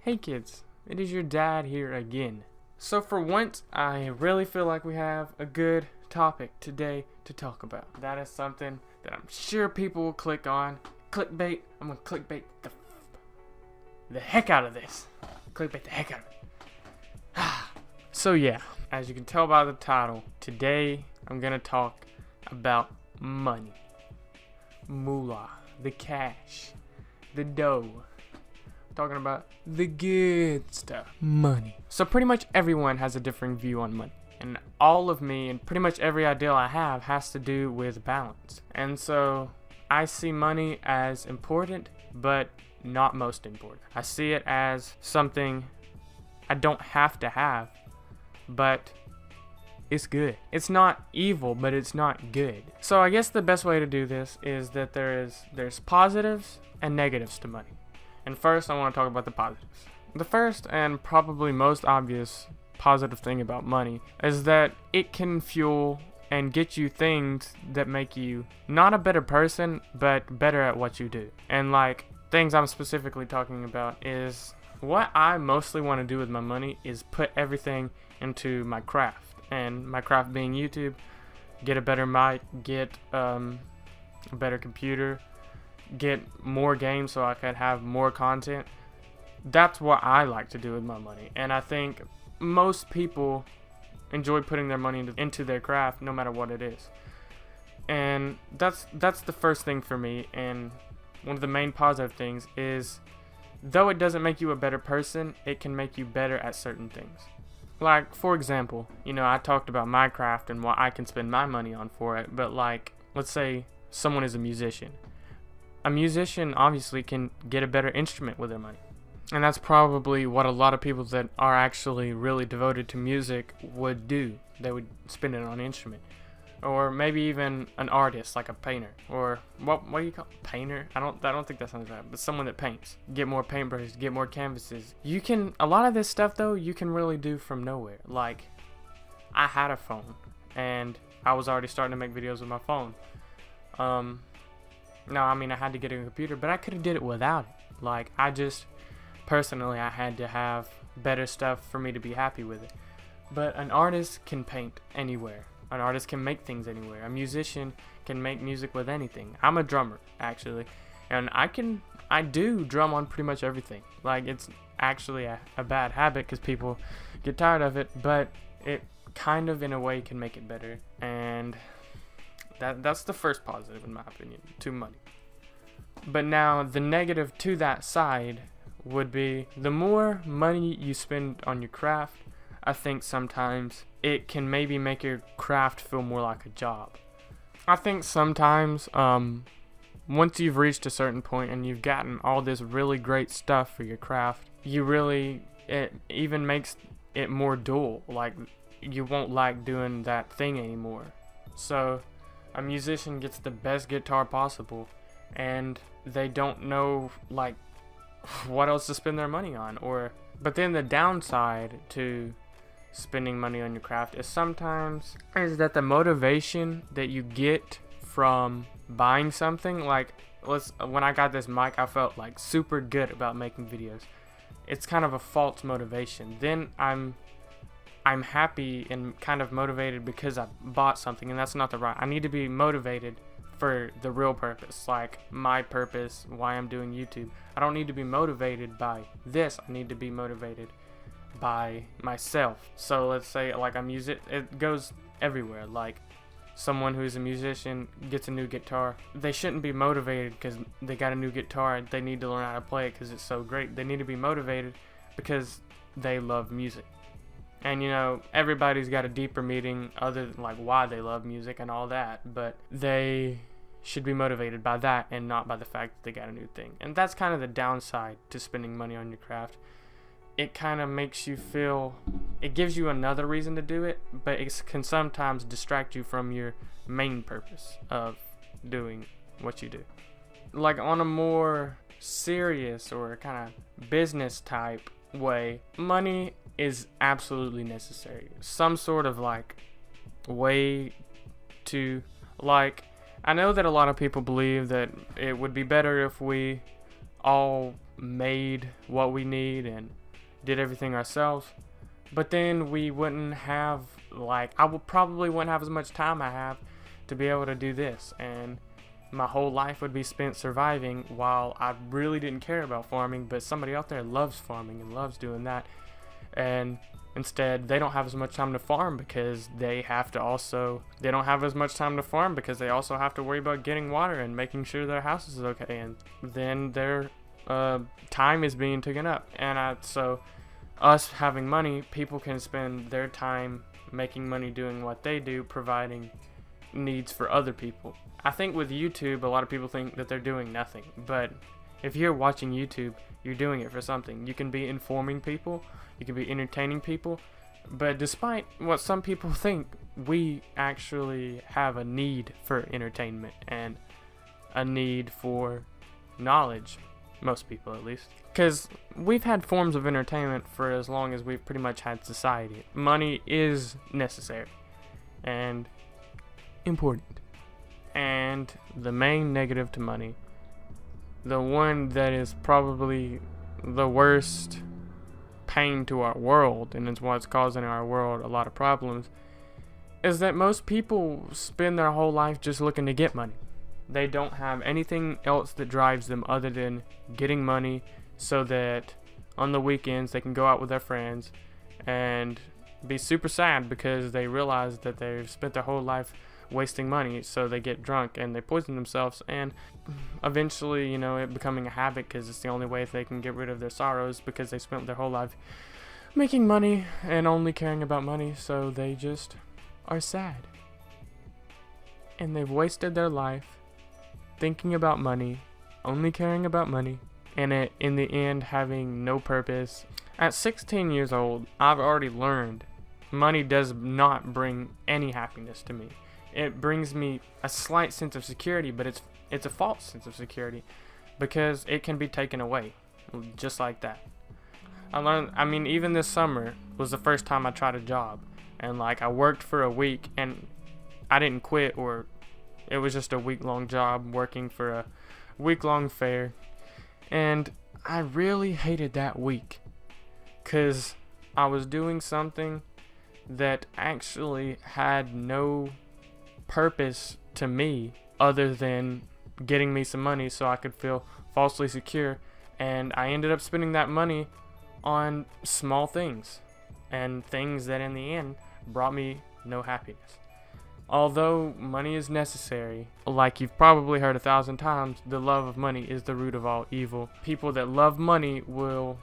Hey kids, it is your dad here again. So for once, I really feel like we have a good topic today to talk about. That is something that I'm sure people will click on. Clickbait. I'm gonna clickbait the heck out of this. Clickbait the heck out of it. So yeah, as you can tell by the title, today I'm gonna talk about money. Moolah, the cash, the dough. Talking about the good stuff, money. So pretty much everyone has a different view on money, and all of me and pretty much every ideal I have has to do with balance. And so I see money as important, but not most important. I see it as something I don't have to have, but it's good. It's not evil, but it's not good. So I guess the best way to do this is that there's positives and negatives to money. And first, I want to talk about the positives. The first and probably most obvious positive thing about money is that it can fuel and get you things that make you not a better person, but better at what you do. And like things I'm specifically talking about is what I mostly want to do with my money is put everything into my craft. And my craft being YouTube, get a better mic, get a better computer, get more games so I could have more content. That's what I like to do with my money, and I think most people enjoy putting their money into their craft no matter what it is. And that's the first thing for me. And one of the main positive things is, though it doesn't make you a better person, it can make you better at certain things. Like, for example, I talked about my craft and what I can spend my money on for it, but like, let's say someone is a musician. A musician obviously can get a better instrument with their money. And that's probably what a lot of people that are actually really devoted to music would do. They would spend it on an instrument. Or maybe even an artist, like a painter. Or what do you call it? Painter? I don't think that sounds right. But someone that paints. Get more paintbrushes, get more canvases. A lot of this stuff though, you can really do from nowhere. Like, I had a phone and I was already starting to make videos with my phone. No, I mean, I had to get a computer, but I could have did it without it. Like, I had to have better stuff for me to be happy with it. But an artist can paint anywhere. An artist can make things anywhere. A musician can make music with anything. I'm a drummer, actually, and I do drum on pretty much everything. Like, it's actually a bad habit because people get tired of it, but it kind of, in a way, can make it better. And that's the first positive, in my opinion, to money. But now the negative to that side would be the more money you spend on your craft, I think sometimes it can maybe make your craft feel more like a job. I think sometimes once you've reached a certain point and you've gotten all this really great stuff for your craft, it even makes it more dull. Like, you won't like doing that thing anymore. So a musician gets the best guitar possible and they don't know like what else to spend their money on. But then the downside to spending money on your craft is that the motivation that you get from buying something, like when I got this mic, I felt like super good about making videos. It's kind of a false motivation. Then I'm happy and kind of motivated because I bought something, and that's not the right. I need to be motivated for the real purpose, like my purpose, why I'm doing YouTube. I don't need to be motivated by this. I need to be motivated by myself. So let's say like it goes everywhere. Like, someone who's a musician gets a new guitar. They shouldn't be motivated because they got a new guitar. They need to learn how to play it because it's so great. They need to be motivated because they love music. And everybody's got a deeper meaning other than like why they love music and all that, but they should be motivated by that and not by the fact that they got a new thing. And that's kind of the downside to spending money on your craft. It kind of makes you feel, it gives you another reason to do it, but it can sometimes distract you from your main purpose of doing what you do. Like, on a more serious or kind of business type way, money is absolutely necessary. Some sort of like way to, I know that a lot of people believe that it would be better if we all made what we need and did everything ourselves, but then we wouldn't have, like, probably wouldn't have as much time I have to be able to do this, and my whole life would be spent surviving while I really didn't care about farming, but somebody out there loves farming and loves doing that, and instead they don't have as much time to farm because they don't have as much time to farm because they also have to worry about getting water and making sure their house is okay, and then their time is being taken up. And so us having money, people can spend their time making money doing what they do, providing needs for other people. I think with YouTube, a lot of people think that they're doing nothing, but if you're watching YouTube, you're doing it for something. You can be informing people, you can be entertaining people, but despite what some people think, we actually have a need for entertainment and a need for knowledge, most people at least, because we've had forms of entertainment for as long as we've pretty much had society. Money is necessary and important. And the main negative to money, the one that is probably the worst pain to our world, and it's what's causing our world a lot of problems, is that most people spend their whole life just looking to get money. They don't have anything else that drives them other than getting money so that on the weekends they can go out with their friends and be super sad because they realize that they've spent their whole life wasting money, so they get drunk and they poison themselves, and eventually, it becoming a habit because it's the only way they can get rid of their sorrows, because they spent their whole life making money and only caring about money, so they just are sad. And they've wasted their life thinking about money, only caring about money, and in the end having no purpose. At 16 years old, I've already learned money does not bring any happiness to me. It brings me a slight sense of security, but it's a false sense of security because it can be taken away just like that. Even this summer was the first time I tried a job, and I worked for a week and I didn't quit, or it was just a week-long job working for a week-long fair, and I really hated that week because I was doing something that actually had no purpose to me other than getting me some money so I could feel falsely secure, and I ended up spending that money on small things and things that in the end brought me no happiness. Although money is necessary, like you've probably heard 1,000 times, the love of money is the root of all evil. People that love money will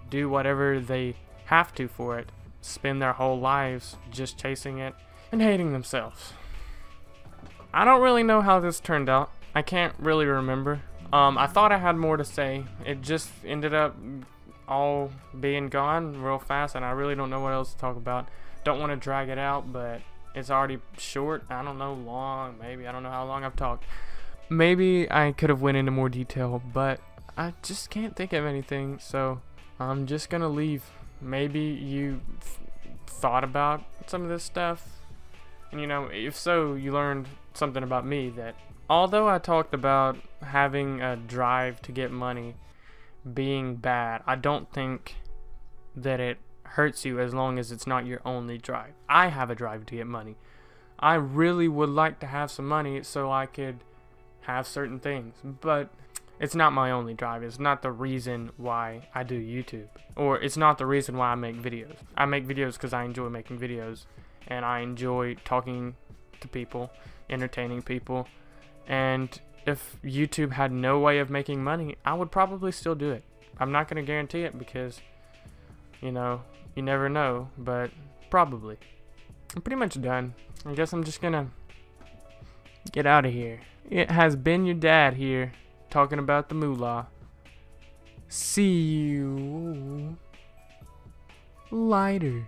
do whatever they have to for it, spend their whole lives just chasing it and hating themselves. I don't really know how this turned out. I can't really remember. I thought I had more to say. It just ended up all being gone real fast, and I really don't know what else to talk about. Don't want to drag it out, but it's already short. I don't know, long, maybe. I don't know how long I've talked. Maybe I could have went into more detail, but I just can't think of anything, so I'm just gonna leave. Maybe you thought about some of this stuff, and if so, you learned something about me, that although I talked about having a drive to get money being bad, I don't think that it hurts you as long as it's not your only drive. I have a drive to get money. I really would like to have some money so I could have certain things, but it's not my only drive. It's not the reason why I do YouTube, or it's not the reason why I make videos. I make videos because I enjoy making videos, and I enjoy talking to people, entertaining people, and if YouTube had no way of making money, I would probably still do it. I'm not going to guarantee it because, you never know, but probably. I'm pretty much done. I guess I'm just going to get out of here. It has been your dad here, talking about the moolah. See you later.